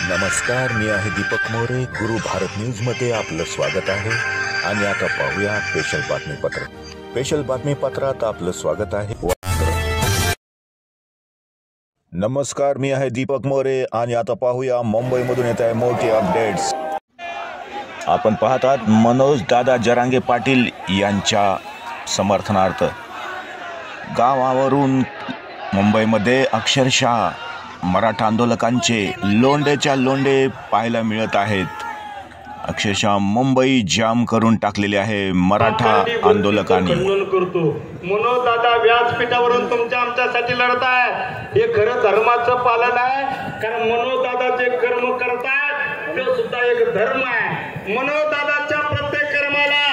नमस्कार, मी आहे दीपक मोरे. गुरु भारत न्यूज मध्ये आपलं स्वागत आहे. आणि आता पाहूया स्पेशल बातमीपत्र. स्पेशल बातमीपत्रात आपलं स्वागत आहे. नमस्कार, मी आहे दीपक मोरे आणि आता पाहूया मुंबईमधून येत आहे मोठी अपडेट्स. आपण पाहत आहात मनोज दादा जरांगे पाटील यांच्या समर्थनार्थ गावावरून मुंबईमध्ये अक्षरशः मराठा आंदोलकांचे लोंडेच्या लोंडे पाहायला मिळत आहेत. अक्षरशः मुंबई जाम करून टाकलेली आहे मराठा आंदोलकांनी. मनोज दादा व्यासपीठावरून तुमच्या आमच्यासाठी लढताय. हे खरं धर्माचं पालन आहे, कारण मनोज दादा जे कर्म करतात ते सुद्धा एक धर्म आहे. मनोज दादाच्या प्रत्येक कर्माला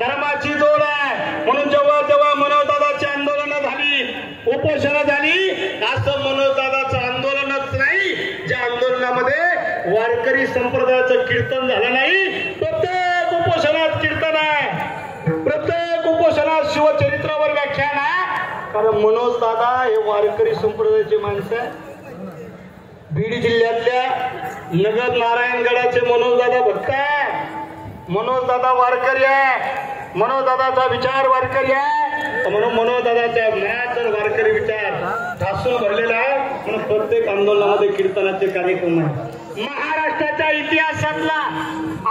धर्माची जोड आहे. म्हणून जेव्हा जेव्हा मनोज दादाची आंदोलनं झाली, उपोषणं झाली, असं मनोज दादाचं आंदोलनच नाही ज्या आंदोलनामध्ये वारकरी संप्रदायाचं कीर्तन झालं नाही. प्रत्येक उपोषणात कीर्तन आहे, प्रत्येक उपोषणात शिवचरित्रावर व्याख्यान आहे. कारण मनोज दादा हे वारकरी संप्रदायाचे माणसं आहे. बीड जिल्ह्यातल्या नगर नारायणगडाचे मनोज दादा भक्त आहे. मनोज दादा वारकरी आहे. मनोज दादाचा विचार वारकरी आहे. म्हणून मनोज दादाच्या मनात जर वारकरी विचार ठासून भरलेला आहे, म्हणून प्रत्येक आंदोलनामध्ये कीर्तनाचे कार्यक्रम आहे. महाराष्ट्राच्या इतिहासातला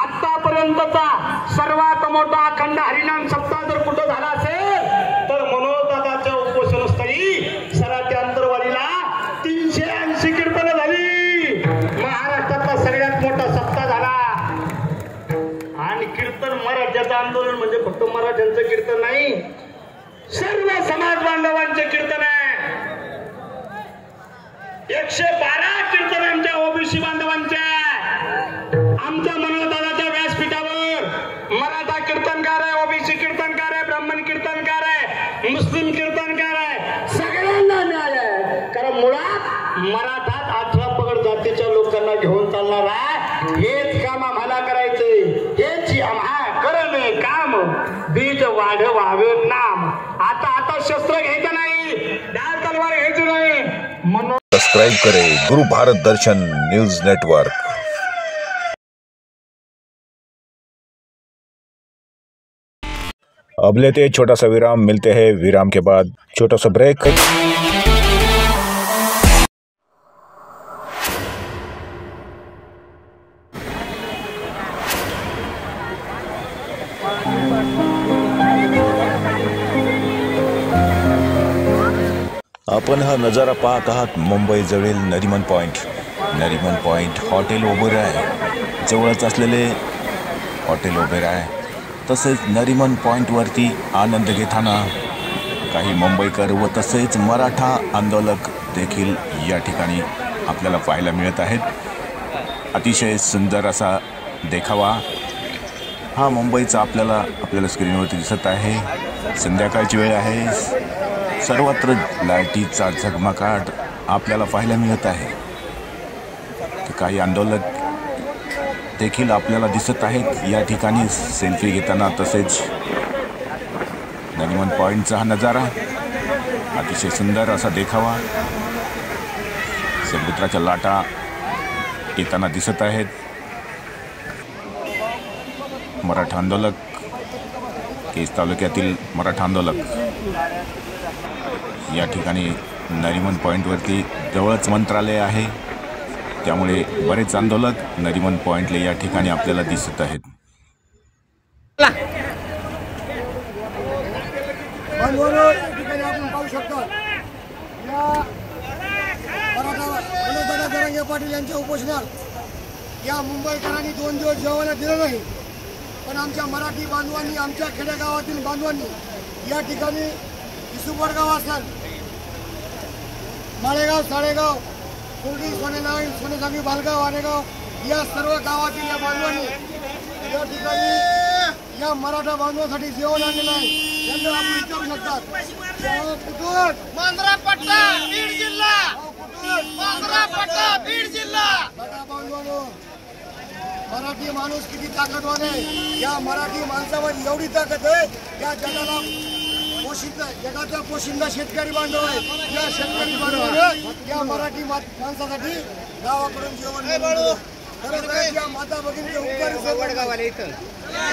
आतापर्यंतचा सर्वात मोठा अखंड हरिनाम सप्ताह जर कुठं झाला असेल तर मनोज दादाच्या उपोषणस्थळी सराटी अंतरवालीला 380 कीर्तनं झाली. महाराष्ट्रातला सगळ्यात मोठा सप्ताह झाला. आणि कीर्तन मराठ्याचं आंदोलन म्हणजे फक्त मराठ्यांचं कीर्तन नाही, सर्व समाज बांधवांचे कीर्तन आहे. 112 कीर्तन आमच्या ओबीसी बांधवांचे. आमच्या मनोज दादाच्या व्यासपीठावर मराठा कीर्तनकार आहे, ओबीसी कीर्तनकार आहे, ब्राह्मण कीर्तनकार आहे, मुस्लिम कीर्तनकार आहे. सगळ्यांना न्याय आहे. कारण मुळात मराठात 18 पगड जातीच्या लोकांना घेऊन चालणार आहे. हेच काम आम्हाला करायचे. हेच आम्हा करणे काम बीज वाढवावे नाम. आता शस्त्र घ्यायचं नाही, डाल तलवार घ्यायची नाही. म्हणून सब्सक्राइब करें गुरु भारत दर्शन न्यूज नेटवर्क. अब लेते हैं छोटा सा विराम, मिलते हैं विराम के बाद. छोटा सा ब्रेक. आपण हा नजारा पाहत आहात मुंबई जवळील Nariman point. Nariman point hotel Oberoi जवळच असलेले हॉटेल ओबेरॉय. तसेच नरिमन पॉइंटवरती आनंद घेताना काही मुंबईकर व तसेच मराठा आंदोलक देखील या ठिकाणी आपल्याला पाहायला मिळत आहेत. अतिशय सुंदर असा देखावा हा मुंबईचा आपल्याला स्क्रीनवरती दिसत आहे. संध्याकाळची वेळ आहे. सर्वत्र लाईटीचा झगमगाट आपल्याला पाहायला मिळत आहे. काही आंदोलक देखील आपल्याला दिसत आहेत या ठिकाणी सेल्फी घेताना. तसेच नरिमन पॉइंटचा हा नजारा अतिशय सुंदर असा देखावा. समुद्राच्या लाटा येताना दिसत आहेत. मराठा आंदोलक, केज तालुक्यातील मराठा आंदोलक या ठिकाणी नरिमन पॉइंटवरती जवळच मंत्रालय आहे, त्यामुळे बरेच आंदोलक नरिमन पॉइंटला या ठिकाणी आपल्याला दिसत आहेत. आपण पाहू शकतो या मराठा जरांगे पाटील यांच्या उपोषणात या मुंबईकरांनी 2 दिवस जेवायला दिलं नाही. पण आमच्या मराठी बांधवांनी, आमच्या खेडेगावातील बांधवांनी या ठिकाणी इसुपडगाव असाल, माळेगाव, साळेगाव, कुर्डी, सोनेसांगी, बालगाव, आनेगाव या सर्व गावातील या बांधवांनी या ठिकाणी या मराठा बांधवांसाठी जेवण आणलेलं आहे. त्यांना आपण विचारू शकतात. कुठून? मांजरापट्टा, बीड जिल्हा. कुठून? मांजरापट्टा, बीड जिल्हा. मराठा बांधवांनो, मराठी माणूस किती ताकदवान आहे. या मराठी माणसावर एवढी ताकद आहे या जगाला जगाचा पोशिंदा शेतकरी बांधव आहे. या शेतकरी बांधवाने या मराठी माणसासाठी गावाकडून जेवण मिळून दिलं. खरं तर या माता भगिनीचे उपकार विसरणार नाही.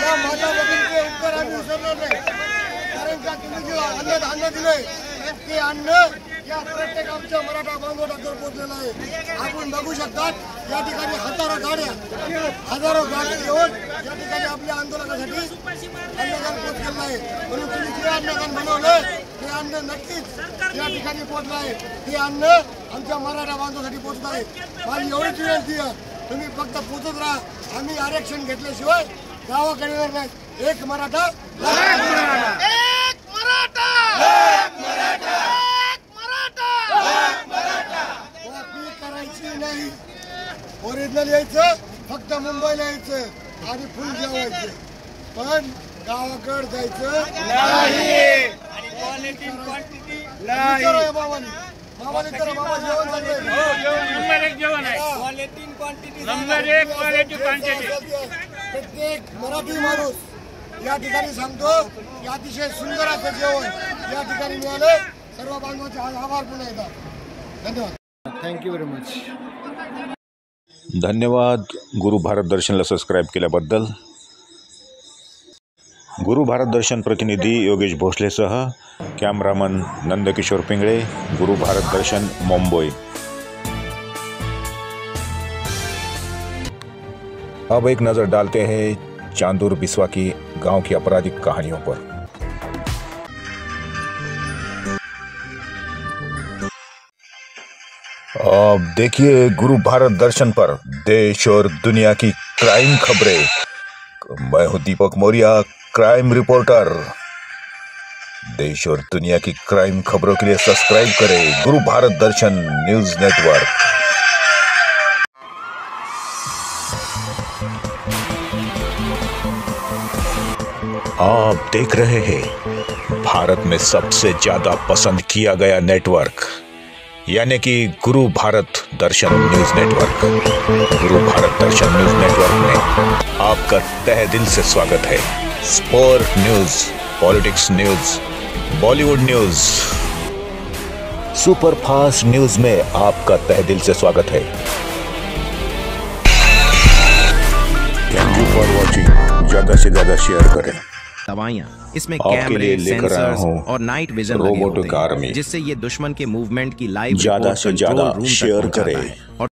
या माता भगिनीचे उपकार आम्ही विसरणार नाही. कारण का तुम्ही जे अन्न दिलंय ते अन्न या प्रत्येक आमच्या मराठा बांधवांवर पोहोचलेलं आहे. आपण बघू शकतात या ठिकाणी हजारो गाड्या घेऊन या ठिकाणी आपल्या आंदोलनासाठी अन्नदान पोहोचलेलं आहे. म्हणून तुम्ही जे अन्नदान बनवलं ते अन्न नक्कीच या ठिकाणी पोहोचलं आहे. ते अन्न आमच्या मराठा बांधवासाठी पोहोचलं आहे. माझी एवढीच विनंती आहे, तुम्ही फक्त पोहोचत राहा. आम्ही आरक्षण घेतल्याशिवाय गावाकडे येणार नाही. एक मराठा करायची नाही. ओरिजिनल यायचं, फक्त मुंबईला यायचं आणि फुल जेवायचं, पण गावाकडे जायचं नाही. मामाने तर मामा जेवण प्रत्येक मराठी माणूस या ठिकाणी सांगतो की अतिशय सुंदर असं जेवण या ठिकाणी मिळालं. सर्व बांधवांचे आभार पुन्हा एकदा धन्यवाद. Thank you very much. धन्यवाद गुरु भारत दर्शनला सबस्क्राईब केल्याबद्दल. गुरु भारत दर्शन प्रतिनिधी योगेश भोसलेसह कॅमेरामन नंदकिशोर पिंगळे, गुरु भारत दर्शन, मुंबई. अब एक नज़र डालते हैं चांदूर बिस्वा की गांव की आपराधिक कहानियों पर. अब देखिए गुरु भारत दर्शन पर देश और दुनिया की क्राइम खबरें. मैं हूं दीपक मौर्य, क्राइम रिपोर्टर. देश और दुनिया की क्राइम खबरों के लिए सब्सक्राइब करें गुरु भारत दर्शन न्यूज नेटवर्क. आप देख रहे हैं भारत में सबसे ज्यादा पसंद किया गया नेटवर्क, यानी कि गुरु भारत दर्शन न्यूज नेटवर्क. गुरु भारत दर्शन न्यूज नेटवर्क में आपका तहे दिल से स्वागत है. Sport news, politics news, Bollywood news, super fast news में आपका तहे दिल से स्वागत है. Thank you for watching. ज्यादा से ज्यादा शेयर करें. दवाइयाँ इसमें आपके कैमरे, लिए लेकर आया सेंसर्स हूं और नाइट विजन लगे रोबोटिक होते हैं, आर्मी. जिससे ये दुश्मन के मूवमेंट की लाइव ज्यादा रिपोर्ट से कंट्रोल ज्यादा रूम तक शेयर पहुंचाता करें. है और